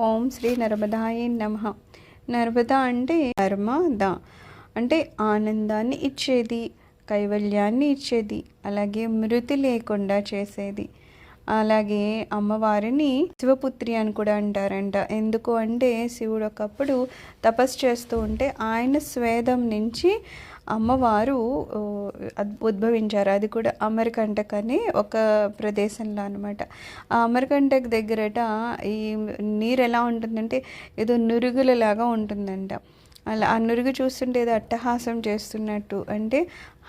ఓం శ్రీ నర్మదాయ నమః. నర్మదా అంటే నర్మద అంటే ఆనందాన్ని ఇచ్చేది, కైవల్యాన్ని ఇచ్చేది, అలాగే మృతి లేకుండా చేసేది. అలాగే అమ్మవారిని శివపుత్రి అని కూడా అంటారంట. ఎందుకు అంటే శివుడు ఒకప్పుడు తపస్సు చేస్తూ ఉంటే ఆయన స్వేదం నుంచి అమ్మవారు ఉద్భవించారు. అది కూడా అమరకంటక్ అనే ఒక ప్రదేశంలో అనమాట. ఆ అమరకంటక్ దగ్గరట ఈ నీరు ఎలా ఉంటుందంటే ఏదో నురుగులలాగా ఉంటుందంట. అలా ఆ నురుగు చూస్తుంటే ఏదో అట్టహాసం చేస్తున్నట్టు, అంటే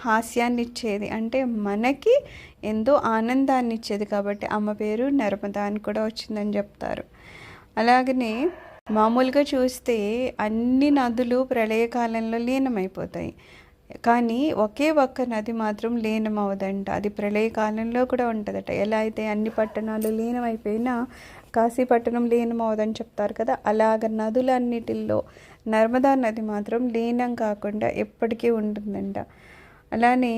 హాస్యాన్ని ఇచ్చేది, అంటే మనకి ఎంతో ఆనందాన్ని ఇచ్చేది. కాబట్టి అమ్మ పేరు నర్మదా అని కూడా వచ్చిందని చెప్తారు. అలాగనే మామూలుగా చూస్తే అన్ని నదులు ప్రళయకాలంలో లీనమైపోతాయి, కానీ ఒకే ఒక్క నది మాత్రం లీనమవదంట. అది ప్రళయకాలంలో కూడా ఉంటుందట. ఎలా అయితే అన్ని పట్టణాలు లీనమైపోయినా కాశీ పట్టణం లీనమవదని చెప్తారు కదా, అలాగ నదులన్నిటిల్లో నర్మదా నది మాత్రం లీనం కాకుండా ఎప్పటికీ ఉంటుందంట. అలానే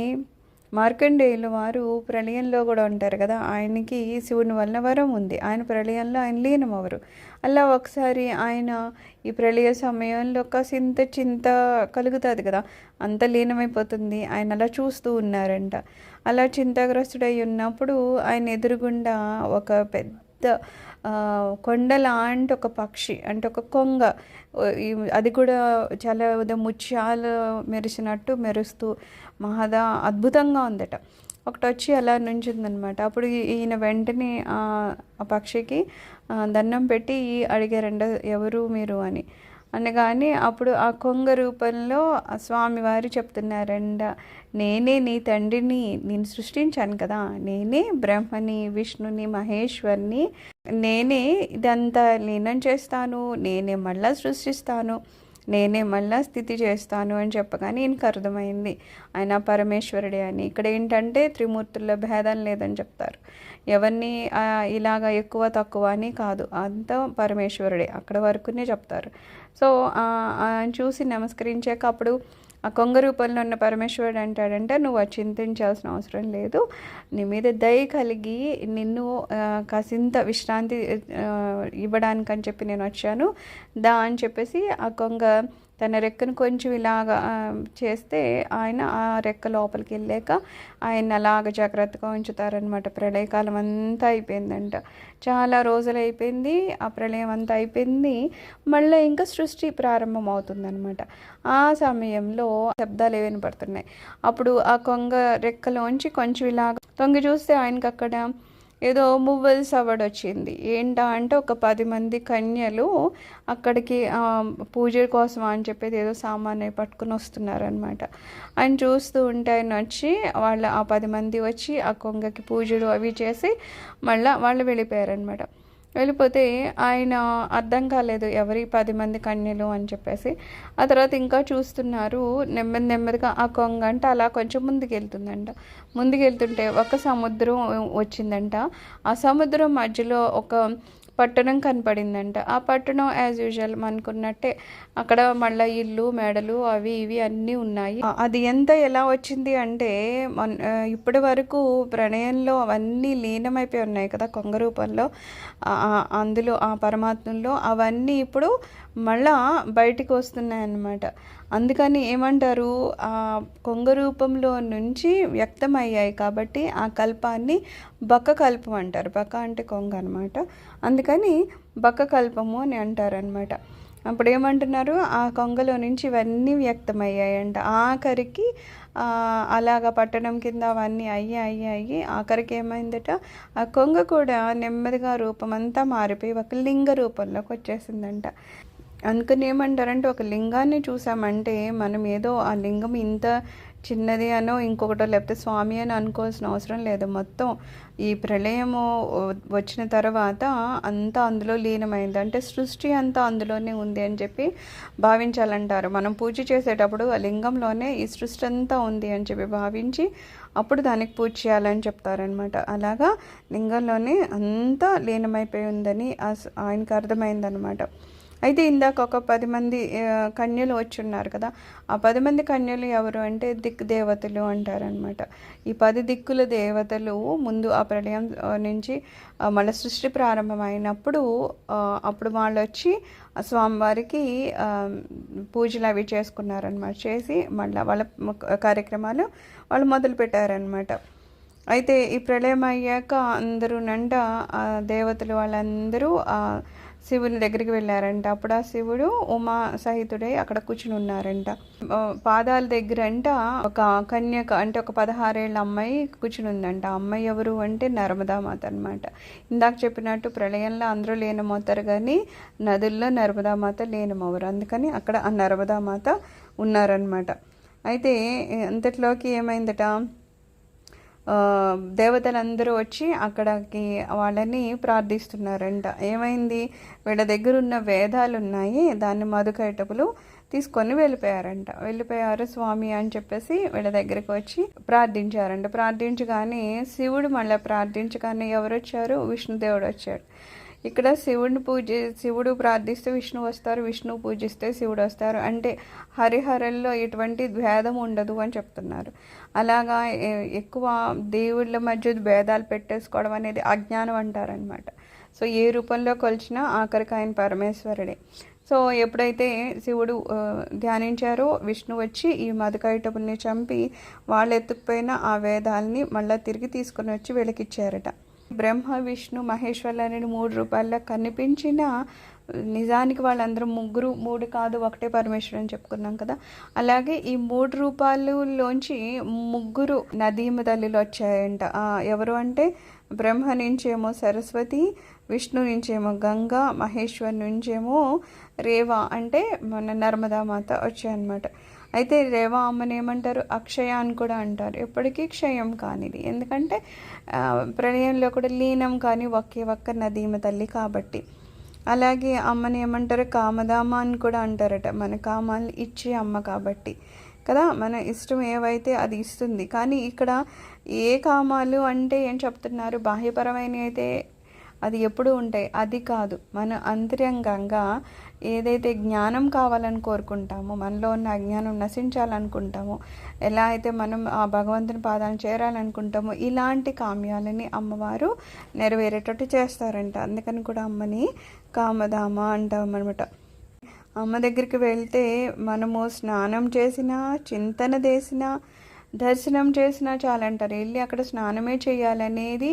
మార్కండేయులు వారు ప్రళయంలో కూడా ఉంటారు కదా, ఆయనకి శివుని వలన వరం ఉంది, ఆయన ప్రళయంలో ఆయన లీనమవరు. అలా ఒకసారి ఆయన ఈ ప్రళయ సమయంలో కాసింత చింత కలుగుతుంది కదా, అంత లీనమైపోతుంది. ఆయన అలా చూస్తూ ఉన్నారంట. అలా చింతాగ్రస్తుడై ఉన్నప్పుడు ఆయన ఎదురుగుండా ఒక పెద్ద కొండ లాంటి ఒక పక్షి, అంటే ఒక కొంగ, అది కూడా చాలా ముత్యాలు మెరిసినట్టు మెరుస్తూ మహదా అద్భుతంగా ఉందట. ఒకటి వచ్చి అలా నుంచిందనమాట. అప్పుడు ఈయన వెంటనే ఆ పక్షికి దండం పెట్టి అడిగారంట, ఎవరు మీరు అని. అనగానే అప్పుడు ఆ కొంగ రూపంలో స్వామివారు చెప్తున్నారంట, నేనే నీ తండ్రిని, నేను సృష్టించాను కదా, నేనే బ్రహ్మని, విష్ణుని, మహేశ్వరిని, నేనే ఇదంతా లీనం చేస్తాను, నేనే మళ్ళా సృష్టిస్తాను, నేనే మళ్ళా స్థితి చేస్తాను అని చెప్పగానే ఈయనకు అర్థమైంది ఆయన పరమేశ్వరుడే అని. ఇక్కడ ఏంటంటే త్రిమూర్తుల్లో భేదం లేదని చెప్తారు. ఎవరిని ఇలాగ ఎక్కువ తక్కువ అని కాదు, అంతా పరమేశ్వరుడే, అక్కడ వరకునే చెప్తారు. సో చూసి నమస్కరించాక అప్పుడు ఆ కొంగ రూపంలో ఉన్న పరమేశ్వరుడు అంటాడంటే, నువ్వు చింతించాల్సిన అవసరం లేదు, నీ మీద దయ కలిగి నిన్ను కాసింత విశ్రాంతి ఇవ్వడానికని చెప్పి నేను వచ్చాను దా అని చెప్పేసి ఆ కొంగ తన రెక్కను కొంచెం ఇలాగ చేస్తే ఆయన ఆ రెక్క లోపలికి వెళ్ళాక ఆయన అలాగ జాగ్రత్తగా ఉంచుతారనమాట. ప్రళయకాలం అంతా అయిపోయిందంట, చాలా రోజులు అయిపోయింది, ఆ ప్రళయం అంతా అయిపోయింది. మళ్ళీ ఇంకా సృష్టి ప్రారంభం అవుతుందన్నమాట. ఆ సమయంలో శబ్దాలు వినపడుతున్నాయి. అప్పుడు ఆ కొంగ రెక్కలోంచి కొంచెం ఇలాగ తొంగి చూస్తే ఆయనకి అక్కడ ఏదో మువ్వల సవడ్ వచ్చింది. ఏంటా అంటే ఒక 10 మంది కన్యలు అక్కడికి పూజ కోసం అని చెప్పేది ఏదో సామాన్ పట్టుకుని వస్తున్నారనమాట. ఆయన చూస్తూ ఉంటే ఆయన వచ్చి ఆ 10 మంది వచ్చి ఆ కొంగకి పూజలు అవి చేసి మళ్ళీ వాళ్ళు వెళ్ళిపోయారనమాట. వెళ్ళిపోతే ఆయన అర్థం కాలేదు ఎవరి 10 మంది కన్యలు అని చెప్పేసి. ఆ తర్వాత ఇంకా చూస్తున్నారు, నెమ్మదిగా ఆ కొంగ అంటే అలా కొంచెం ముందుకెళ్తుంటే ఒక సముద్రం వచ్చిందంట. ఆ సముద్రం మధ్యలో ఒక పట్టణం కనపడిందంట. ఆ పట్టణం యాజ్ యూజువల్ మనకున్నట్టే అక్కడ మళ్ళీ ఇల్లు మేడలు అవి ఇవి అన్నీ ఉన్నాయి. అది ఎలా వచ్చింది అంటే ఇప్పటి వరకు ప్రణయంలో అవన్నీ లీనమైపోయి ఉన్నాయి కదా కొంగ రూపంలో, అందులో ఆ పరమాత్మలో అవన్నీ ఇప్పుడు మళ్ళా బయటికి వస్తున్నాయి అన్నమాట. అందుకని ఏమంటారు, ఆ కొంగ రూపంలో నుంచి వ్యక్తమయ్యాయి కాబట్టి ఆ కల్పాన్ని బక్క కల్పం అంటారు. బక్క అంటే కొంగ అనమాట, అందుకని బక్క కల్పము అని అంటారనమాట. అప్పుడు ఏమంటున్నారు, ఆ కొంగలో నుంచి ఇవన్నీ వ్యక్తమయ్యాయంట. ఆఖరికి అలాగ పట్టణం కింద అవన్నీ అయ్యి ఆఖరికి ఏమైందట, ఆ కొంగ కూడా నెమ్మదిగా రూపం అంతా మారిపోయి ఒక లింగ రూపంలోకి వచ్చేసిందంట. అందుకని ఏమంటారంటే, ఒక లింగాన్ని చూసామంటే మనం ఏదో ఆ లింగం ఇంత చిన్నది అనో ఇంకొకటో లేకపోతే స్వామి అని అనుకోవాల్సిన అవసరం లేదు. మొత్తం ఈ ప్రళయము వచ్చిన తర్వాత అంతా అందులో లీనమైంది, అంటే సృష్టి అంతా అందులోనే ఉంది అని చెప్పి భావించాలంటారు. మనం పూజ చేసేటప్పుడు ఆ లింగంలోనే ఈ సృష్టి అంతా ఉంది అని చెప్పి భావించి అప్పుడు దానికి పూజ చేయాలని చెప్తారనమాట. అలాగా లింగంలోనే అంతా లీనమైపోయి ఉందని ఆయనకు అర్థమైందనమాట. అయితే ఇందాక ఒక 10 మంది కన్యలు వచ్చున్నారు కదా! ఆ 10 మంది కన్యలు ఎవరు అంటే దిక్దేవతలు అంటారనమాట. ఈ 10 దిక్కుల దేవతలు ముందు ఆ ప్రళయం నుంచి మళ్ళీ సృష్టి ప్రారంభమైనప్పుడు అప్పుడు వాళ్ళొచ్చి స్వామివారికి పూజలు అవి చేసుకున్నారనమాట. చేసి మళ్ళీ వాళ్ళ కార్యక్రమాలు వాళ్ళు మొదలుపెట్టారనమాట. అయితే ఈ ప్రళయం అయ్యాక అందరూనంట దేవతలు వాళ్ళందరూ శివుని దగ్గరికి వెళ్ళారంట. అప్పుడు ఆ శివుడు ఉమా సహితుడై అక్కడ కూర్చుని ఉన్నారంట. పాదాల దగ్గర అంట ఒక కన్యక అంటే ఒక 16 ఏళ్ళ అమ్మాయి కూర్చుని ఉందంట. ఆ అమ్మాయి ఎవరు అంటే నర్మదామాత అనమాట. ఇందాక చెప్పినట్టు ప్రళయంలో అందరూ లీనమవుతారు కానీ నదుల్లో నర్మదామాత లీనమవ్వరు. అందుకని అక్కడ ఆ నర్మదామాత ఉన్నారనమాట. అయితే అంతట్లోకి ఏమైందట, దేవతలందరూ వచ్చి అక్కడికి వాళ్ళని ప్రార్థిస్తున్నారంట. ఏమైంది, వీళ్ళ దగ్గర ఉన్న వేదాలు ఉన్నాయి, దాన్ని మధుకైటపులు తీసుకొని వెళ్ళిపోయారు స్వామి అని చెప్పేసి వీళ్ళ దగ్గరికి వచ్చి ప్రార్థించారంట. ప్రార్థించగానే శివుడు మళ్ళీ ప్రార్థించగానే ఎవరు వచ్చారు, విష్ణుదేవుడు వచ్చాడు. ఇక్కడ శివుడు ప్రార్థిస్తే విష్ణు వస్తారు, విష్ణువు పూజిస్తే శివుడు వస్తారు. అంటే హరిహరల్లో ఎటువంటి భేదం ఉండదు అని చెప్తున్నారు. అలాగా ఎక్కువ దేవుళ్ళ మధ్య భేదాలు పెట్టేసుకోవడం అనేది అజ్ఞానం అంటారనమాట. సో ఏ రూపంలో కొలిచినా ఆఖరికి ఆయన పరమేశ్వరుడే. సో ఎప్పుడైతే శివుడు ధ్యానించారో విష్ణు వచ్చి ఈ మధుకైటపుల్ని చంపి వాళ్ళు ఎత్తుకుపోయిన ఆ వేదాలని మళ్ళీ తిరిగి తీసుకొని వచ్చి వెలికిచ్చారట. బ్రహ్మ విష్ణు మహేశ్వర్లు అనేది 3 రూపాయల్లో కనిపించిన నిజానికి వాళ్ళందరూ మూడు కాదు ఒకటే పరమేశ్వరు అని చెప్పుకున్నాం కదా. అలాగే ఈ 3 రూపాయలలోంచి 3 నదీమ తల్లులు వచ్చాయంట. ఎవరు అంటే బ్రహ్మ నుంచేమో సరస్వతి, విష్ణు నుంచేమో గంగా, మహేశ్వర్ నుంచేమో రేవా అంటే మన నర్మదామాత వచ్చాయన్నమాట. అయితే రేవా అమ్మని ఏమంటారు, అక్షయ అని కూడా అంటారు. ఎప్పటికీ క్షయం కానిది, ఎందుకంటే ప్రళయంలో కూడా లీనం కానీ ఒక్క నదీమ తల్లి కాబట్టి. అలాగే అమ్మని ఏమంటారు, కామదామ అని కూడా అంటారట. మన కామాలను ఇచ్చే అమ్మ కాబట్టి కదా, మన ఇష్టం ఏవైతే అది ఇస్తుంది. కానీ ఇక్కడ ఏ కామాలు అంటే ఏం చెప్తున్నారు, బాహ్యపరమైన అయితే అది ఎప్పుడు ఉంటాయి, అది కాదు. మన అంతరంగంగా ఏదైతే జ్ఞానం కావాలని కోరుకుంటామో, మనలో ఉన్న అజ్ఞానం నశించాలనుకుంటామో, ఎలా అయితే మనం ఆ భగవంతుని పాదాలను చేరాలనుకుంటామో, ఇలాంటి కామ్యాలని అమ్మవారు నెరవేరేటట్టు చేస్తారంట. అందుకని కూడా అమ్మని కామధామ అంటామన్నమాట. అమ్మ దగ్గరికి వెళ్తే మనము స్నానం చేసినా, చింతన చేసినా, దర్శనం చేసినా చాలంటారు. వెళ్ళి అక్కడ స్నానమే చేయాలనేది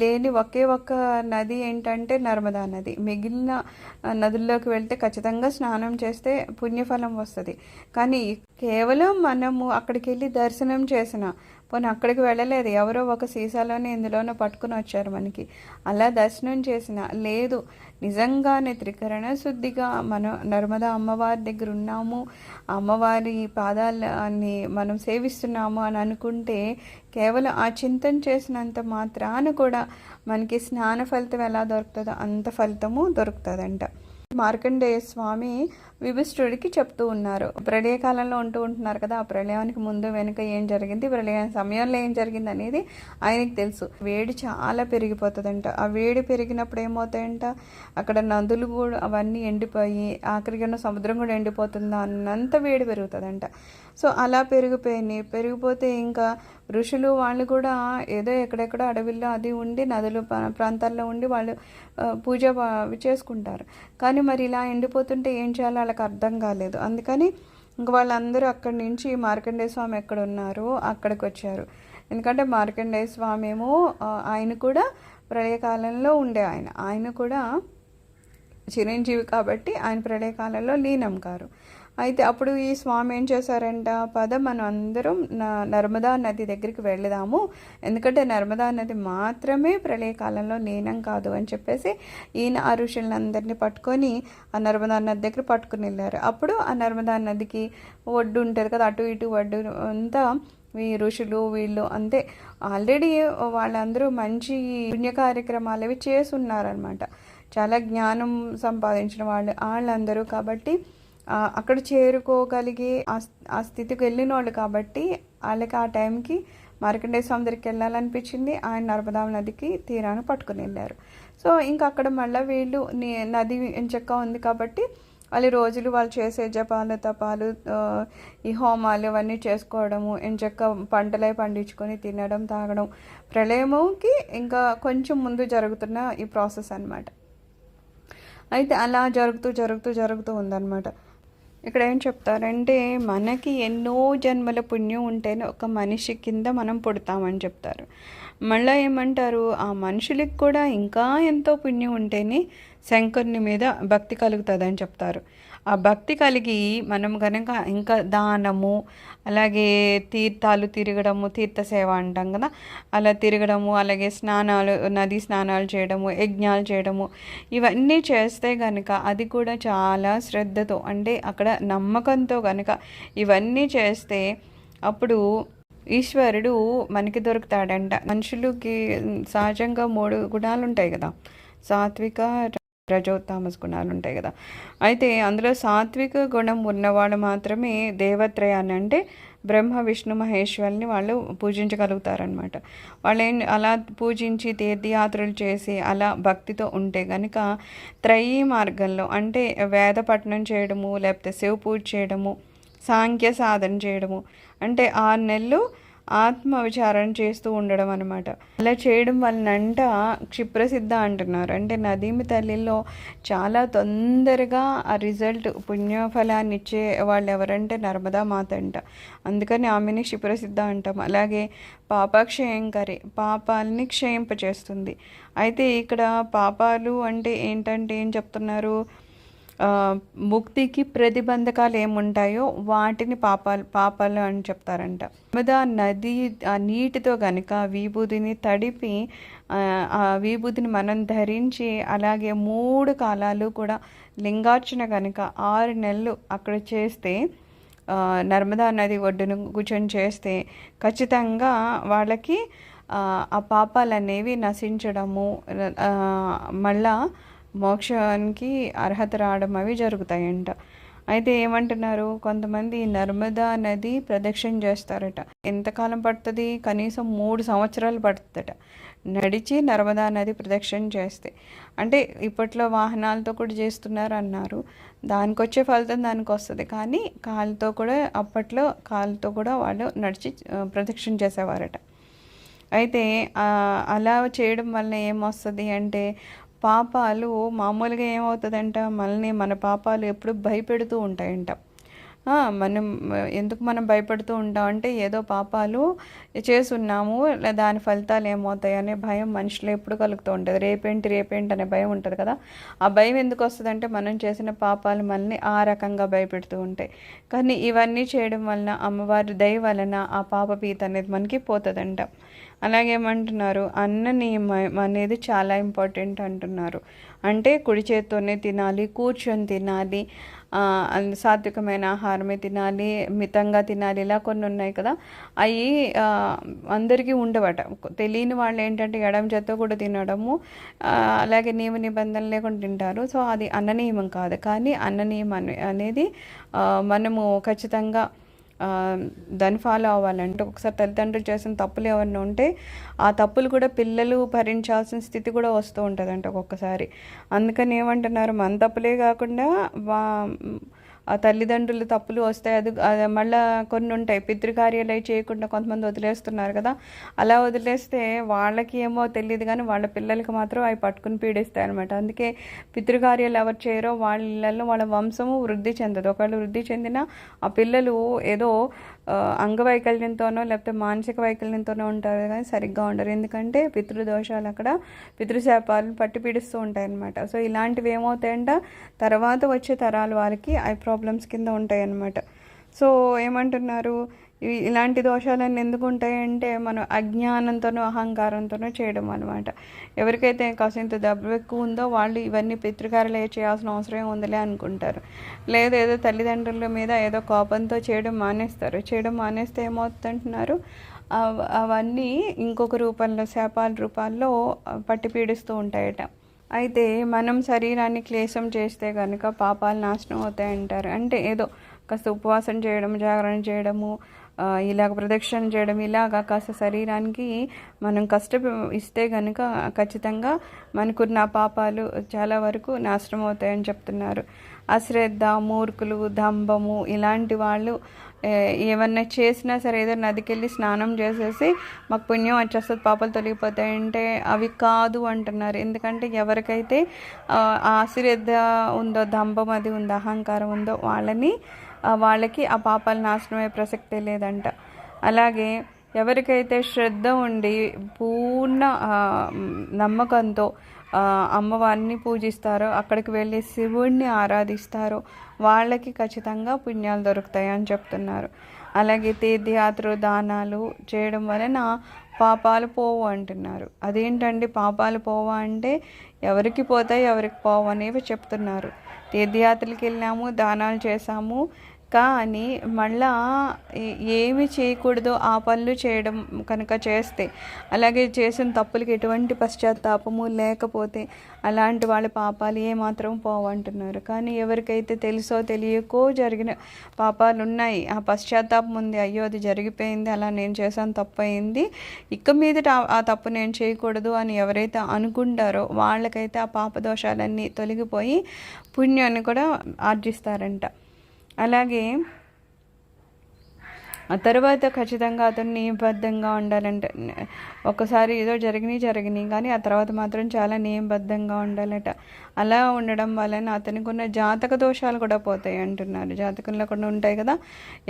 లేని ఒక్క నది ఏంటంటే నర్మదా నది. మిగిలిన నదుల్లోకి వెళ్తే ఖచ్చితంగా స్నానం చేస్తే పుణ్యఫలం వస్తుంది. కానీ కేవలం మనము అక్కడికి వెళ్ళి దర్శనం చేసిన, పోనీ అక్కడికి వెళ్ళలేదు, ఎవరో ఒక సీసాలోనే ఇందులోనో పట్టుకుని వచ్చారు మనకి, అలా దర్శనం చేసిన లేదు, నిజంగానే త్రికరణ శుద్ధిగా మనం నర్మదా అమ్మవారి దగ్గర ఉన్నాము, అమ్మవారి పాదాలని మనం సేవిస్తున్నాము అని అనుకుంటే కేవలం ఆ చింతన చేసినంత మాత్రాన కూడా మనకి స్నాన ఫలితం ఎలా దొరుకుతుందో అంత ఫలితము దొరుకుతుందంట. మార్కండేయ స్వామి విభీష్ఠుడికి చెప్తూ ఉన్నారు. ప్రళయకాలంలో ఉంటున్నారు కదా, ఆ ప్రళయానికి ముందు వెనుక ఏం జరిగింది, ప్రళయ సమయంలో ఏం జరిగింది అనేది ఆయనకి తెలుసు. వేడి చాలా పెరిగిపోతుందంట. ఆ వేడి పెరిగినప్పుడు ఏమవుతాయంట, అక్కడ నదులు కూడా అవన్నీ ఎండిపోయి ఆఖరిగా సముద్రం కూడా ఎండిపోతుందా అన్నంత వేడి పెరుగుతుందంట. సో అలా పెరిగిపోతే ఇంకా ఋషులు వాళ్ళు కూడా ఏదో ఎక్కడెక్కడ అడవిలో అది ఉండి నదులు ప్రాంతాల్లో ఉండి వాళ్ళు పూజ చేసుకుంటారు. కానీ మరి ఇలా ఎండిపోతుంటే ఏం చేయాలో వాళ్ళకి అర్థం కాలేదు. అందుకని ఇంక వాళ్ళందరూ అక్కడి నుంచి మార్కండేయ స్వామి ఎక్కడ ఉన్నారో అక్కడికి వచ్చారు. ఎందుకంటే మార్కండేయ స్వామి ఏమో ఆయన కూడా ప్రళయకాలంలో ఉండే ఆయన కూడా చిరంజీవి కాబట్టి ఆయన ప్రళయకాలంలో లీనం కారు. అయితే అప్పుడు ఈ స్వామి ఏం చేశారంట, మనం అందరం నర్మదా నది దగ్గరికి వెళదాము, ఎందుకంటే నర్మదా నది మాత్రమే ప్రళయకాలంలో లీనం కాదు అని చెప్పేసి ఈయన ఆ ఋషులందరినీ పట్టుకొని ఆ నర్మదా నది దగ్గర పట్టుకుని వెళ్ళారు. అప్పుడు ఆ నర్మదా నదికి ఒడ్డు ఉంటుంది కదా, అటు ఇటు ఒడ్డు అంతా ఈ ఋషులు వీళ్ళు అంతే ఆల్రెడీ వాళ్ళందరూ మంచి పుణ్య కార్యక్రమాలు అవి చేస్తున్నారనమాట. చాలా జ్ఞానం సంపాదించిన వాళ్ళందరూ కాబట్టి అక్కడ చేరుకోగలిగే ఆ స్థితికి వెళ్ళిన వాళ్ళు కాబట్టి వాళ్ళకి ఆ టైంకి మార్కండేయ స్వామి దగ్గరికి వెళ్ళాలనిపించింది. ఆయన నర్మదా నదికి తీరాన్ని పట్టుకుని వెళ్ళారు. సో ఇంకా అక్కడ మళ్ళీ వీళ్ళు నది ఎంచక్క ఉంది కాబట్టి వాళ్ళ రోజులు వాళ్ళు చేసే జపాలు తపాలు ఈ హోమాలు అవన్నీ చేసుకోవడము, ఎంచక్క పంటలే పండించుకొని తినడం తాగడం, ప్రళయముకి ఇంకా కొంచెం ముందు జరుగుతున్న ఈ ప్రాసెస్ అన్నమాట. అయితే అలా జరుగుతూ జరుగుతూ జరుగుతూ ఉందన్నమాట. ఇక్కడ ఏం చెప్తారంటే మనకి ఎన్నో జన్మల పుణ్యం ఉంటేనే ఒక మనిషి కింద మనం పుడతామని చెప్తారు. మళ్ళీ ఏమంటారు, ఆ మనుషులకి కూడా ఇంకా ఎంతో పుణ్యం ఉంటేనే శంకరుని మీద భక్తి కలుగుతుందని చెప్తారు. ఆ భక్తి కలిగి మనం కనుక ఇంకా దానము, అలాగే తీర్థాలు తిరగడము, తీర్థసేవ అంటాం కదా, అలా తిరగడము, అలాగే స్నానాలు, నదీ స్నానాలు చేయడము, యజ్ఞాలు చేయడము, ఇవన్నీ చేస్తే కనుక అది కూడా చాలా శ్రద్ధతో, అంటే అక్కడ నమ్మకంతో కనుక ఇవన్నీ చేస్తే అప్పుడు ఈశ్వరుడు మనకి దొరుకుతాడంట. మనుషులకి సహజంగా 3 గుణాలు ఉంటాయి కదా, సాత్విక రజో తామస్ గుణాలు ఉంటాయి కదా. అయితే అందులో సాత్విక గుణం ఉన్నవాళ్ళు మాత్రమే దేవత్రయాన్ని, అంటే బ్రహ్మ విష్ణు మహేశ్వరుని వాళ్ళు పూజించగలుగుతారనమాట. వాళ్ళు అలా పూజించి తీర్థయాత్రలు చేసి అలా భక్తితో ఉంటే కనుక త్రయీ మార్గంలో, అంటే వేద పఠనం చేయడము, లేకపోతే శివ పూజ చేయడము, సాంఖ్య సాధన చేయడము, అంటే 6 నెలలు ఆత్మ విచారణ చేస్తూ ఉండడం అనమాట. అలా చేయడం వలనంట క్షిప్రసిద్ధ అంటున్నారు. అంటే నదీమి తల్లిలో చాలా తొందరగా ఆ రిజల్ట్ పుణ్యఫలాన్ని ఇచ్చే వాళ్ళు ఎవరంటే నర్మదా మాత అంట. అందుకని ఆమెని క్షిప్రసిద్ధ అంటాం. అలాగే పాపక్షయంకరి, పాపాలని క్షయింపచేస్తుంది. అయితే ఇక్కడ పాపాలు అంటే ఏంటంటే ఏం చెప్తున్నారు, ముక్తికి ప్రతిబంధకాలు ఏముంటాయో వాటిని పాపాలు అని చెప్తారంట. నర్మదా నది ఆ నీటితో కనుక విభూతిని తడిపి ఆ విభూతిని మనం ధరించి, అలాగే 3 కాలాలు కూడా లింగార్చన కనుక 6 నెలలు అక్కడ చేస్తే, నర్మదా నది ఒడ్డును కూర్చొని చేస్తే ఖచ్చితంగా వాళ్ళకి ఆ పాపాలు అనేవి నశించడము, మళ్ళా మోక్షానికి అర్హత రావడం అవి జరుగుతాయంట. అయితే ఏమంటున్నారు, కొంతమంది నర్మదా నది ప్రదక్షిణ చేస్తారట. ఎంతకాలం పడుతుంది, కనీసం 3 సంవత్సరాలు పడుతుందట నడిచి నర్మదా నది ప్రదక్షిణ చేస్తే. అంటే ఇప్పట్లో వాహనాలతో కూడా చేస్తున్నారు అన్నారు, దానికి వచ్చే ఫలితం దానికి వస్తుంది. కానీ కాలుతో కూడా, అప్పట్లో కాలుతో కూడా వాళ్ళు నడిచి ప్రదక్షిణ చేసేవారట. అయితే అలా చేయడం వల్ల ఏమొస్తుంది అంటే పాపాలు మామూలుగా ఏమవుతుందంట, మన పాపాలు ఎప్పుడు భయపెడుతూ ఉంటాయంట. ఎందుకు మనం భయపడుతూ ఉంటాం అంటే ఏదో పాపాలు చేసున్నాము, దాని ఫలితాలు ఏమవుతాయి అనే భయం మనుషులు ఎప్పుడు కలుగుతూ ఉంటుంది. రేపేంటి అనే భయం ఉంటుంది కదా. ఆ భయం ఎందుకు వస్తుందంటే మనం చేసిన పాపాలు మనల్ని ఆ రకంగా భయపెడుతూ ఉంటాయి. కానీ ఇవన్నీ చేయడం వలన, అమ్మవారి దయ వలన ఆ పాపపీత అనేది మనకి పోతుందంట. అలాగేమంటున్నారు, అన్న నియమం అనేది చాలా ఇంపార్టెంట్ అంటున్నారు. అంటే కుడి చేత్తోనే తినాలి, కూర్చొని తినాలి, సాత్వికమైన ఆహారమే తినాలి, మితంగా తినాలి, ఇలా కొన్ని ఉన్నాయి కదా. అవి అందరికీ ఉండవట. తెలియని వాళ్ళు ఏంటంటే ఎడమ చేత్తో కూడా తినడము, అలాగే నియమ నిబంధనలు లేకుండా తింటారు. సో అది అన్న నియమం కాదు. కానీ అన్న నియమం అనేది మనము ఖచ్చితంగా దాన్ని ఫాలో అవ్వాలంటే, ఒకసారి తల్లిదండ్రులు చేసిన తప్పులు ఏమన్నా ఉంటే ఆ తప్పులు కూడా పిల్లలు భరించాల్సిన స్థితి కూడా వస్తూ ఉంటుందంట ఒక్కొక్కసారి. అందుకని ఏమంటున్నారు, మన తప్పులే కాకుండా ఆ తల్లిదండ్రులు తప్పులు వస్తాయి. అది మళ్ళీ కొన్ని ఉంటాయి, పితృకార్యాలు చేయకుండా కొంతమంది వదిలేస్తున్నారు కదా. అలా వదిలేస్తే వాళ్ళకి ఏమో తెలియదు కానీ వాళ్ళ పిల్లలకి మాత్రం అవి పట్టుకుని పీడిస్తాయి అనమాట. అందుకే పితృకార్యాలు ఎవరు చేయరో వాళ్ళ ఇళ్ళల్లో వాళ్ళ వంశము వృద్ధి చెందదు. ఒకళ్ళు వృద్ధి చెందినా ఆ పిల్లలు ఏదో అంగవైకల్యంతోనో లేకపోతే మానసిక వైకల్యంతోనో ఉంటారు కానీ సరిగ్గా ఉండరు. ఎందుకంటే పితృదోషాలు అక్కడ పితృశాపాలు పట్టి పీడిస్తూ ఉంటాయి అన్నమాట. సో ఇలాంటివి ఏమవుతాయంట, తర్వాత వచ్చే తరాలు వారికి ఐ ప్రాబ్లమ్స్ కింద ఉంటాయి అన్నమాట. సో ఏమంటున్నారు, ఇలాంటి దోషాలన్నీ ఎందుకు ఉంటాయంటే మనం అజ్ఞానంతోనో అహంకారంతోనో చేయడం అనమాట. ఎవరికైతే కాసింత దెబ్బ ఎక్కువ ఉందో వాళ్ళు ఇవన్నీ పితృకార్యాలు చేయాల్సిన అవసరం ఉందిలే అనుకుంటారు. లేదా ఏదో తల్లిదండ్రుల మీద ఏదో కోపంతో చేయడం మానేస్తే ఏమవుతుందంటున్నారు, అవన్నీ ఇంకొక రూపంలో శాపాల రూపాల్లో పట్టి పీడిస్తూ ఉంటాయట. అయితే మనం శరీరాన్ని క్లేశం చేస్తే కనుక పాపాలు నాశనం అవుతాయంటారు. అంటే ఏదో కాస్త ఉపవాసం చేయడం, జాగరణ చేయడము, ఇలాగ ప్రదక్షిణ చేయడం, ఇలాగా కాస్త శరీరానికి మనం కష్టం ఇస్తే కనుక ఖచ్చితంగా మనకున్న పాపాలు చాలా వరకు నాశనం అవుతాయని చెప్తున్నారు. అశ్రద్ధ, మూర్ఖులు, దంభము ఇలాంటి వాళ్ళు ఏమన్నా చేసినా సరే, ఏదో నదికి వెళ్ళి స్నానం చేసేసి మాకు పుణ్యం వచ్చేస్తుంది, పాపాలు తొలగిపోతాయంటే అవి కాదు అంటున్నారు. ఎందుకంటే ఎవరికైతే అశ్రద్ధ ఉందో, దంభం అది ఉందో, అహంకారం ఉందో వాళ్ళకి ఆ పాపాలు నాశనమయ్యే ప్రసక్తే లేదంట. అలాగే ఎవరికైతే శ్రద్ధ ఉండి పూర్ణ నమ్మకంతో అమ్మవారిని పూజిస్తారో, అక్కడికి వెళ్ళి శివుడిని ఆరాధిస్తారో వాళ్ళకి ఖచ్చితంగా పుణ్యాలు దొరుకుతాయి అని చెప్తున్నారు. అలాగే తీర్థయాత్రలు, దానాలు చేయడం వలన పాపాలు పోవు అంటున్నారు. అదేంటండి పాపాలు పోవా అంటే ఎవరికి పోతాయి ఎవరికి పోవు అనేవి చెప్తున్నారు. తీర్థయాత్రలకు వెళ్ళాము, దానాలు చేసాము, కానీ మళ్ళా ఏమి చేయకూడదో ఆ పనులు చేయడం కనుక చేస్తే, అలాగే చేసిన తప్పులకి ఎటువంటి పశ్చాత్తాపము లేకపోతే అలాంటి వాళ్ళ పాపాలు ఏమాత్రం పోవంటున్నారు. కానీ ఎవరికైతే తెలుసో తెలియకో జరిగిన పాపాలు ఉన్నాయి, ఆ పశ్చాత్తాపం ఉంది, అయ్యో అది జరిగిపోయింది, అలా నేను చేశాను, తప్పు అయింది, ఇక మీదట ఆ తప్పు నేను చేయకూడదు అని ఎవరైతే అనుకుంటారో వాళ్ళకైతే ఆ పాపదోషాలన్నీ తొలగిపోయి పుణ్యాన్ని కూడా ఆర్జిస్తారంట. అలాగే ఆ తర్వాత ఖచ్చితంగా అతను నియమబద్ధంగా ఉండాలంట. ఒకసారి ఏదో జరిగినాయి కానీ ఆ తర్వాత మాత్రం చాలా నియమబద్ధంగా ఉండాలట. అలా ఉండడం వలన అతనికి ఉన్న జాతక దోషాలు కూడా పోతాయి అంటున్నారు. జాతకంలో కూడా ఉంటాయి కదా,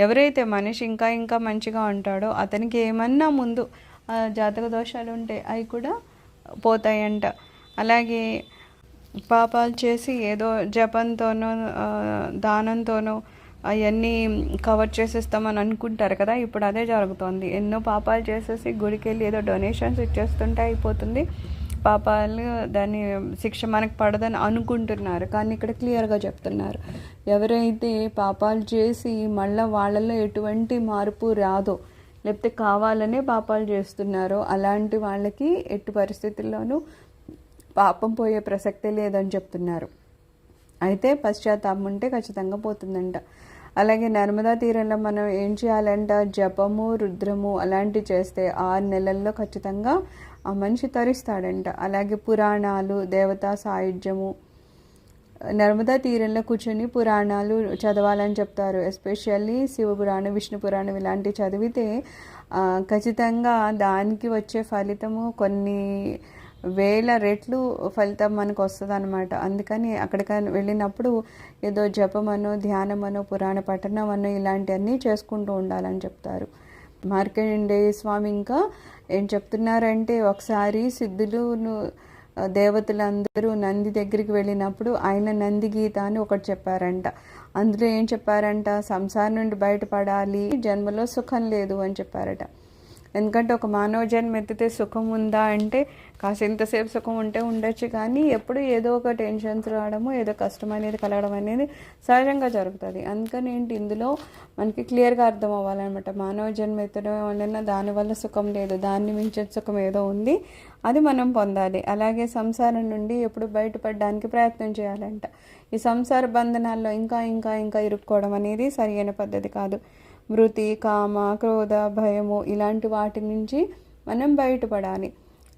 ఎవరైతే మనిషి ఇంకా మంచిగా ఉంటాడో అతనికి ఏమన్నా ముందు జాతక దోషాలు ఉంటే అవి కూడా పోతాయంట. అలాగే పాపాలు చేసి ఏదో జపంతోనో దానంతోనో అవన్నీ కవర్ చేసేస్తామని అనుకుంటారు కదా, ఇప్పుడు అదే జరుగుతోంది. ఎన్నో పాపాలు చేసేసి గుడికి వెళ్ళి ఏదో డొనేషన్స్ ఇచ్చేస్తుంటే అయిపోతుంది, పాపాలు దాని శిక్ష మనకు పడదని అనుకుంటున్నారు. కానీ ఇక్కడ క్లియర్గా చెప్తున్నారు, ఎవరైతే పాపాలు చేసి మళ్ళీ వాళ్ళలో ఎటువంటి మార్పు రాదో, లేకపోతే కావాలనే పాపాలు చేస్తున్నారో అలాంటి వాళ్ళకి ఎట్టి పరిస్థితుల్లోనూ పాపం పోయే ప్రసక్తే లేదని చెప్తున్నారు. అయితే పశ్చాత్తాపం ఉంటే ఖచ్చితంగా పోతుందంట. అలాగే నర్మదా తీరంలో మనం ఏం చేయాలంట, జపము, రుద్రము అలాంటివి చేస్తే 6 నెలల్లో ఖచ్చితంగా ఆ మనిషి తరిస్తాడంట. అలాగే పురాణాలు, దేవతా సాయుధ్యము, నర్మదా తీరంలో కూర్చొని పురాణాలు చదవాలని చెప్తారు. ఎస్పెషల్లీ శివపురాణం, విష్ణు పురాణం ఇలాంటివి చదివితే ఖచ్చితంగా దానికి వచ్చే ఫలితము కొన్ని వేల రెట్లు ఫలితం మనకు వస్తుంది అనమాట. అందుకని అక్కడికి వెళ్ళినప్పుడు ఏదో జపమనో, ధ్యానమనో, పురాణ పఠనమనో ఇలాంటివన్నీ చేసుకుంటూ ఉండాలని చెప్తారు. మార్కండేయ స్వామి ఇంకా ఏం చెప్తున్నారంటే, ఒకసారి సిద్ధులు దేవతలందరూ నంది దగ్గరికి వెళ్ళినప్పుడు ఆయన నంది గీత అని ఒకటి చెప్పారంట. అందులో ఏం చెప్పారంట, సంసారం నుండి బయటపడాలి, జన్మలో సుఖం లేదు అని చెప్పారట. ఎందుకంటే ఒక మానవ జన్మ ఎత్తితే సుఖం ఉందా అంటే కాసింతసేపు సుఖం ఉంటే ఉండొచ్చు, కానీ ఎప్పుడు ఏదో ఒక టెన్షన్స్ రావడము, ఏదో కష్టం అనేది కలగడం అనేది సహజంగా జరుగుతుంది. అందుకని ఇందులో మనకి క్లియర్గా అర్థం అవ్వాలన్నమాట. మానవ జన్మ ఎత్తడం వలన దానివల్ల సుఖం లేదు, దాన్ని మించిన సుఖం ఏదో ఉంది, అది మనం పొందాలి. అలాగే సంసారం నుండి ఎప్పుడు బయటపడడానికి ప్రయత్నం చేయాలంట. ఈ సంసార బంధనాల్లో ఇంకా ఇరుక్కోవడం అనేది సరైన పద్ధతి కాదు. మృతి, కామ, క్రోధ, భయము ఇలాంటి వాటి నుంచి మనం బయటపడాలి.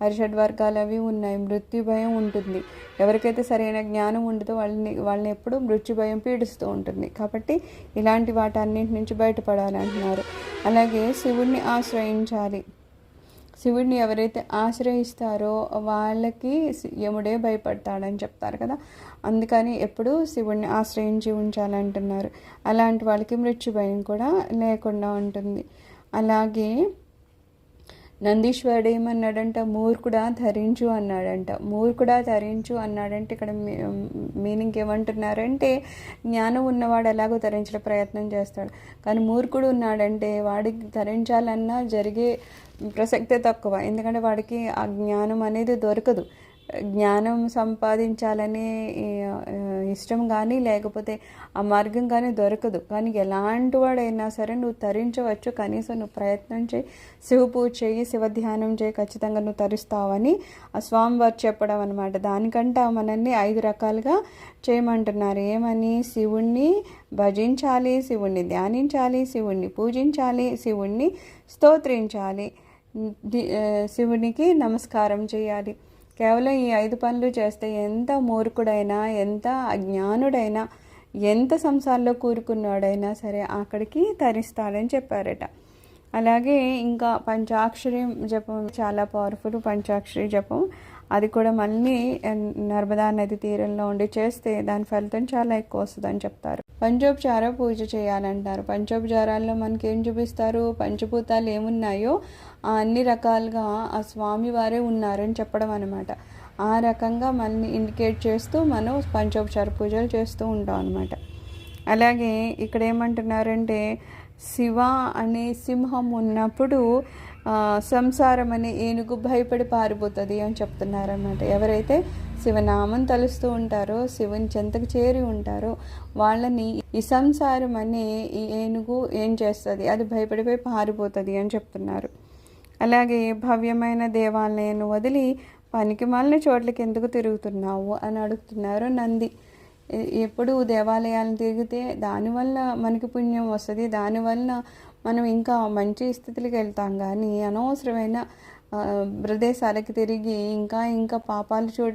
అరిషడ్ అవి ఉన్నాయి. మృత్యు భయం ఉంటుంది. ఎవరికైతే సరైన జ్ఞానం ఉండదో వాళ్ళని ఎప్పుడూ మృత్యు భయం పీడిస్తూ ఉంటుంది. కాబట్టి ఇలాంటి వాటన్నింటి నుంచి బయటపడాలి అంటున్నారు. అలాగే శివుడిని ఆశ్రయించాలి. శివుడిని ఎవరైతే ఆశ్రయిస్తారో వాళ్ళకి యముడే భయపడతాడని చెప్తారు కదా, అందుకని ఎప్పుడూ శివుడిని ఆశ్రయించి ఉంచాలంటున్నారు. అలాంటి వాళ్ళకి మృత్యు భయం కూడా లేకుండా ఉంటుంది. అలాగే నందీశ్వరుడు ఏమన్నాడంట, మూర్ఖుడా ధరించు అన్నాడంట. మూర్ఖుడా ధరించు అన్నాడంటే ఇక్కడ మీనింగ్ ఏమంటున్నారంటే, జ్ఞానం ఉన్నవాడు ఎలాగో ధరించే ప్రయత్నం చేస్తాడు, కానీ మూర్ఖుడు ఉన్నాడంటే వాడికి ధరించాలన్నా జరిగే ప్రసక్తే తక్కువ. ఎందుకంటే వాడికి ఆ జ్ఞానం అనేది దొరకదు. జ్ఞానం సంపాదించాలనే ఇష్టం కానీ లేకపోతే ఆ మార్గం కానీ దొరకదు. కానీ ఎలాంటి వాడైనా సరే నువ్వు తరించవచ్చు, కనీసం నువ్వు ప్రయత్నం చేయి, శివ పూజ చేయి, శివ ధ్యానం చేయి, ఖచ్చితంగా నువ్వు తరిస్తావని ఆ స్వామివారు చెప్పడం అనమాట. దానికంటే మనల్ని 5 రకాలుగా చేయమంటున్నారు. ఏమని? శివుణ్ణి భజించాలి, శివుణ్ణి ధ్యానించాలి, శివుణ్ణి పూజించాలి, శివుణ్ణి స్తోత్రించాలి, శివునికి నమస్కారం చేయాలి. కేవలం ఈ 5 పనులు చేస్తే ఎంత మూర్ఖుడైనా, ఎంత అజ్ఞానుడైనా, ఎంత సంసారంలో కూరుకున్నాడైనా సరే అక్కడికి తరిస్తాడని చెప్పారట. అలాగే ఇంకా పంచాక్షరి జపం చాలా పవర్ఫుల్. పంచాక్షరి జపం అది కూడా మళ్ళీ నర్మదా నది తీరంలో ఉండి చేస్తే దాని ఫలితం చాలా ఎక్కువ వస్తుందని చెప్తారు. పంచోపచార పూజ చేయాలంటారు. పంచోపచారాల్లో మనకి ఏం చూపిస్తారు? పంచభూతాలు ఏమున్నాయో అన్ని రకాలుగా ఆ స్వామివారే ఉన్నారని చెప్పడం అనమాట. ఆ రకంగా మనల్ని ఇండికేట్ చేస్తూ మనం పంచోపచార పూజలు చేస్తూ ఉంటాం అనమాట. అలాగే ఇక్కడ ఏమంటున్నారంటే, శివ అనే సింహం ఉన్నప్పుడు సంసారం అనే ఏనుగు భయపడి పారిపోతుంది అని చెప్తున్నారన్నమాట. ఎవరైతే శివనామం తలుస్తూ ఉంటారో, శివుని చెంతకు చేరి ఉంటారో వాళ్ళని ఈ సంసారం అనే ఈ ఏనుగు ఏం చేస్తుంది? అది భయపడిపోయి పారిపోతుంది అని చెప్తున్నారు. అలాగే భవ్యమైన దేవాలయాన్ని వదిలి పనికి మాలిన చోట్లకి ఎందుకు తిరుగుతున్నావు అని అడుగుతున్నారు నంది. ఎప్పుడు దేవాలయాలను తిరిగితే దానివల్ల మనకి పుణ్యం వస్తుంది, దానివల్ల మనం ఇంకా మంచి స్థితికి వెళ్తాం. కానీ అనవసరమైన ప్రదేశాలకి తిరిగి ఇంకా పాపాలు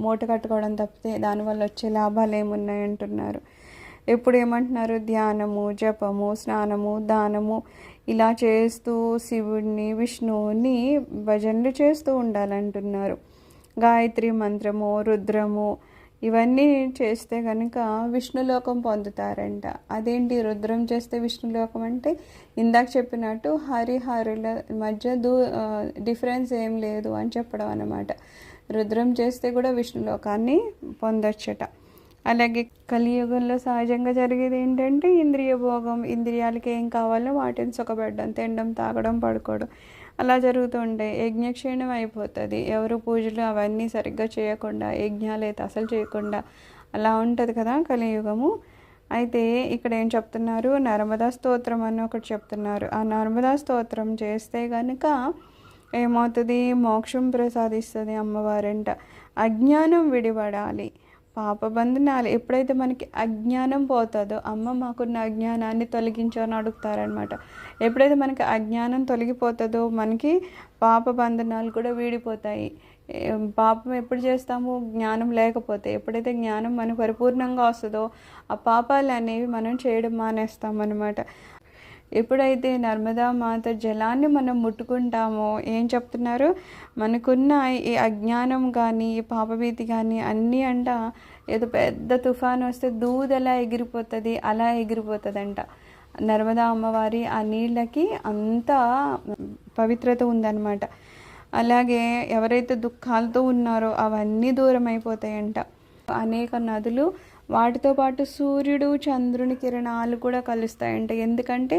మూట కట్టుకోవడం తప్పితే దానివల్ల వచ్చే లాభాలు ఏమున్నాయంటున్నారు. ఎప్పుడు ఏమంటున్నారు? ధ్యానము, జపము, స్నానము, దానము ఇలా చేస్తూ శివుడిని, విష్ణువుని భజనలు చేస్తూ ఉండాలంటున్నారు. గాయత్రి మంత్రము, రుద్రము ఇవన్నీ చేస్తే కనుక విష్ణులోకం పొందుతారంట. అదేంటి రుద్రం చేస్తే విష్ణులోకం అంటే? ఇందాక చెప్పినట్టు హరిహరుల మధ్య డిఫరెన్స్ ఏం లేదు అని చెప్పడం అన్నమాట. రుద్రం చేస్తే కూడా విష్ణులోకాన్ని పొందొచ్చట. అలాగే కలియుగంలో సహజంగా జరిగేది ఏంటంటే ఇంద్రియ భోగం, ఇంద్రియాలకి ఏం కావాలో వాటిని సుఖపెట్టడం, తినడం, తాగడం, పడుకోవడం అలా జరుగుతుండే యజ్ఞక్షీణం అయిపోతుంది. ఎవరు పూజలు అవన్నీ సరిగ్గా చేయకుండా, యజ్ఞాలు అయితే అసలు చేయకుండా అలా ఉంటుంది కదా కలియుగము. అయితే ఇక్కడ ఏం చెప్తున్నారు? నర్మదా స్తోత్రం అని ఒకటి చెప్తున్నారు. ఆ నర్మదా స్తోత్రం చేస్తే కనుక ఏమవుతుంది? మోక్షం ప్రసాదిస్తుంది అమ్మవారంట. అజ్ఞానం విడిపడాలి, పాపబంధనాలు. ఎప్పుడైతే మనకి అజ్ఞానం పోతుందో, అమ్మ మాకున్న అజ్ఞానాన్ని తొలగించని అడుగుతారనమాట. ఎప్పుడైతే మనకి అజ్ఞానం తొలగిపోతుందో మనకి పాపబంధనాలు కూడా వీడిపోతాయి. పాపం ఎప్పుడు చేస్తాము? జ్ఞానం లేకపోతే. ఎప్పుడైతే జ్ఞానం మనకు పరిపూర్ణంగా వస్తుందో ఆ పాపాలు అనేవి మనం చేయడం మానేస్తామన్నమాట. ఎప్పుడైతే నర్మదా మాత జలాన్ని మనం ముట్టుకుంటామో ఏం చెప్తున్నారు? మనకున్న ఈ అజ్ఞానం కానీ, ఈ పాపభీతి కానీ అన్నీ అంట ఏదో పెద్ద తుఫాను వస్తే దూదెలా ఎగిరిపోతుంది అలా ఎగిరిపోతుందంట. నర్మదా అమ్మవారి ఆ నీళ్ళకి అంత పవిత్రత ఉందన్నమాట. అలాగే ఎవరైతే దుఃఖాలతో ఉన్నారో అవన్నీ దూరం అయిపోతాయంట. అనేక నదులు, వాటితో పాటు సూర్యుడు, చంద్రుని కిరణాలు కూడా కలుస్తాయంట. ఎందుకంటే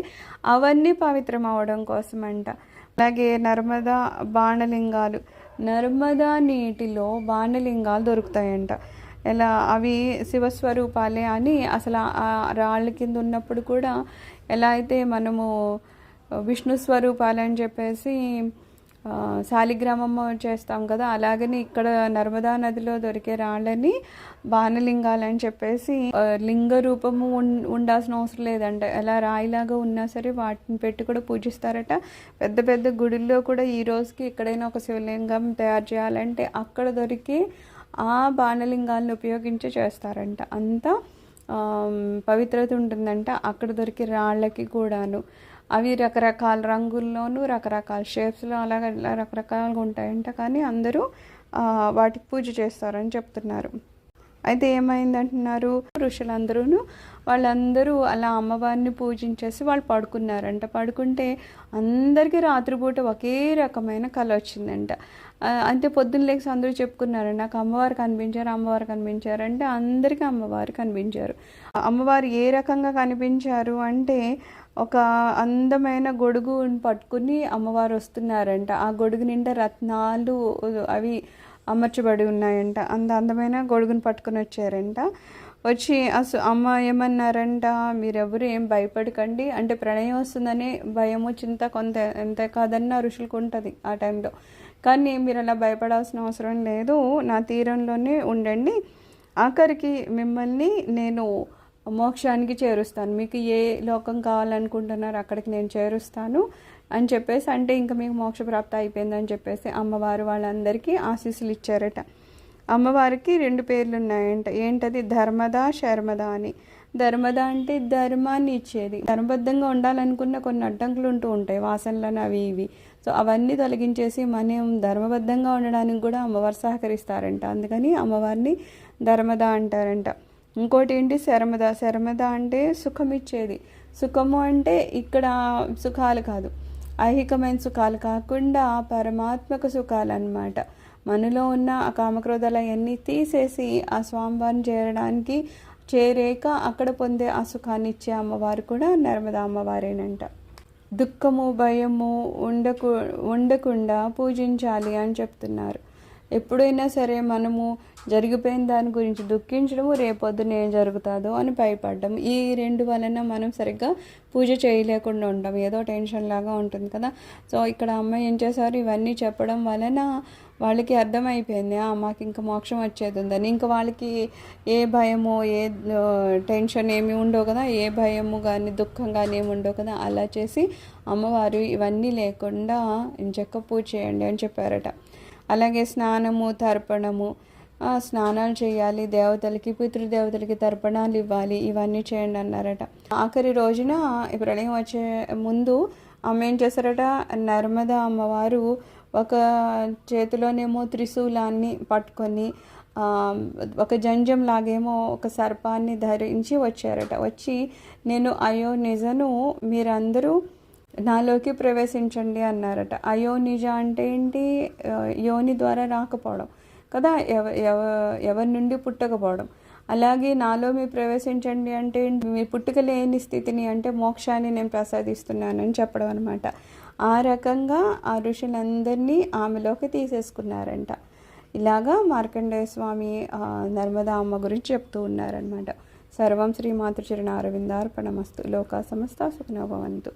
అవన్నీ పవిత్రం అవడం కోసం అంట. అలాగే నర్మదా బాణలింగాలు, నర్మదా నీటిలో బాణలింగాలు దొరుకుతాయంట. ఎలా? అవి శివస్వరూపాలే అని అసలు ఆ రాళ్ళ కింద ఉన్నప్పుడు కూడా ఎలా అయితే మనము విష్ణు స్వరూపాలని చెప్పేసి శాలిగ్రామం చేస్తాం కదా, అలాగని ఇక్కడ నర్మదా నదిలో దొరికే రాళ్ళని బాణలింగాలని చెప్పేసి లింగ రూపము ఉండాల్సిన అవసరం లేదంట. ఎలా రాయిలాగా ఉన్నా సరే వాటిని పెట్టి కూడా పూజిస్తారట. పెద్ద పెద్ద గుడుల్లో కూడా ఈ రోజుకి ఎక్కడైనా ఒక శివలింగం తయారు చేయాలంటే అక్కడ దొరికి ఆ బాణలింగాలను ఉపయోగించి చేస్తారంట. అంత పవిత్రత ఉంటుందంట అక్కడ దొరికే రాళ్ళకి కూడాను. అవి రకరకాల రంగుల్లోనూ రకరకాల షేప్స్లో అలాగే రకరకాలుగా ఉంటాయంట. కానీ అందరూ వాటికి పూజ చేస్తారని చెప్తున్నారు. అయితే ఏమైందంటున్నారు? ఋషులందరూ వాళ్ళందరూ అలా అమ్మవారిని పూజించేసి వాళ్ళు పడుకున్నారంట. పడుకుంటే అందరికీ రాత్రిపూట ఒకే రకమైన కళ వచ్చిందంట. అంటే పొద్దున్న లేచి అందరూ చెప్పుకున్నారు, నాకు అమ్మవారు కనిపించారు, అమ్మవారు కనిపించారు అంటే అందరికీ అమ్మవారు కనిపించారు. అమ్మవారు ఏ రకంగా కనిపించారు అంటే ఒక అందమైన గొడుగు పట్టుకుని అమ్మవారు వస్తున్నారంట. ఆ గొడుగు నిండా రత్నాలు అవి అమర్చబడి ఉన్నాయంట. అంత అందమైన గొడుగును పట్టుకొని వచ్చారంట. వచ్చి అమ్మ ఏమన్నారంట, మీరెవరు ఏం భయపడకండి, అంటే ప్రళయం వస్తుందని భయము చింత కొంత ఎంత కాదన్నా ఋషులకు ఉంటుంది ఆ టైంలో. కానీ మీరు అలా భయపడాల్సిన అవసరం లేదు, నా తీరంలోనే ఉండండి, ఆఖరికి మిమ్మల్ని నేను మోక్షానికి చేరుస్తాను, మీకు ఏ లోకం కావాలనుకుంటున్నారో అక్కడికి నేను చేరుస్తాను అని చెప్పేసి, అంటే ఇంకా మీకు మోక్షప్రాప్తి అయిపోయిందని చెప్పేసి అమ్మవారు వాళ్ళందరికీ ఆశీస్సులు ఇచ్చారట. అమ్మవారికి 2 పేర్లు ఉన్నాయంట. ఏంటది? ధర్మద, శర్మద అని. ధర్మద అంటే ధర్మాన్ని ఇచ్చేది. ధర్మబద్ధంగా ఉండాలనుకున్న కొన్ని అడ్డంకులు ఉంటూ ఉంటాయి, వాసనలను అవి ఇవి. సో అవన్నీ తొలగించేసి మనం ధర్మబద్ధంగా ఉండడానికి కూడా అమ్మవారు సహకరిస్తారంట. అందుకని అమ్మవారిని ధర్మద అంటారంట. ఇంకోటి ఏంటి? శర్మద. శర్మద అంటే సుఖం ఇచ్చేది. సుఖము అంటే ఇక్కడ సుఖాలు కాదు, ఐహికమైన సుఖాలు కాకుండా పరమాత్మక సుఖాలు అన్నమాట. మనలో ఉన్న ఆ కామక్రోధాలు అవన్నీ తీసేసి ఆ స్వామివారిని చేరడానికి చేరేక అక్కడ పొందే ఆ సుఖాన్ని ఇచ్చే అమ్మవారు కూడా నర్మదా అమ్మవారేనంట. దుఃఖము భయము ఉండకుండా పూజించాలి అని చెప్తున్నారు. ఎప్పుడైనా సరే మనము జరిగిపోయిన దాని గురించి దుఃఖించడము, రేపొద్దున ఏం జరుగుతుందో అని భయపడడం, ఈ 2 వలన మనం సరిగ్గా పూజ చేయలేకుండా ఉంటాం, ఏదో టెన్షన్ లాగా ఉంటుంది కదా. సో ఇక్కడ అమ్మ ఏం చేశారు, ఇవన్నీ చెప్పడం వలన వాళ్ళకి అర్థమైపోయింది, మాకు ఇంకా మోక్షం వచ్చేది ఉందని. ఇంకా వాళ్ళకి ఏ భయమో ఏ టెన్షన్ ఏమి ఉండవు కదా, ఏ భయము కానీ దుఃఖం కానీ ఏమి ఉండవు కదా. అలా చేసి అమ్మవారు ఇవన్నీ లేకుండా ఇంచక్క పూజ చేయండి అని చెప్పారట. అలాగే స్నానము తర్పణము, స్నానాలు చేయాలి, దేవతలకి పితృదేవతలకి తర్పణాలు ఇవ్వాలి, ఇవన్నీ చేయండి అన్నారట. ఆఖరి రోజున ప్రళయం వచ్చే ముందు అమ్మ ఏం చేశారట, నర్మదా అమ్మవారు ఒక చేతిలోనేమో త్రిశూలాన్ని పట్టుకొని ఒక జంజం లాగేమో ఒక సర్పాన్ని ధరించి వచ్చారట. వచ్చి నేను అయోనిజను, మీరందరూ నాలోకి ప్రవేశించండి అన్నారట. అయోనిజ అంటే ఏంటి? యోని ద్వారా రాకపోవడం కదా, ఎవరి నుండి పుట్టకపోవడం. అలాగే నాలో మీరు ప్రవేశించండి అంటే మీ పుట్టుక లేని స్థితిని, అంటే మోక్షాన్ని నేను ప్రసాదిస్తున్నానని చెప్పడం అనమాట. ఆ రకంగా ఆ ఋషులందరినీ ఆమెలోకి తీసేసుకున్నారంట. ఇలాగా మార్కండేయ స్వామి నర్మదా అమ్మ గురించి చెప్తూ ఉన్నారనమాట. సర్వం శ్రీ మాతృచరణ అరవిందార్పణమస్తు. లోకా సమస్త సుఖినో భవంతు.